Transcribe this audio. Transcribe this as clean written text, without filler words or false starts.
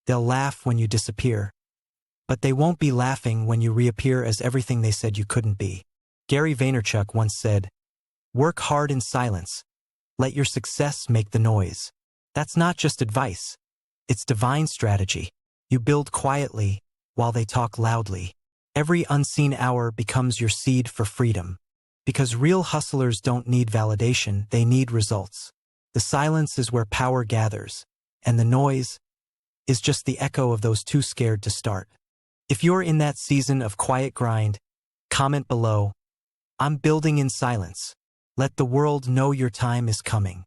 They'll laugh when you disappear. But they won't be laughing when you reappear as everything they said you couldn't be. Gary Vaynerchuk once said, "Work hard in silence. Let your success make the noise." That's not just advice. It's divine strategy. You build quietly while they talk loudly. Every unseen hour becomes your seed for freedom. Because real hustlers don't need validation, they need results. The silence is where power gathers, and the noise is just the echo of those too scared to start. If you're in that season of quiet grind, comment below, "I'm building in silence." Let the world know your time is coming.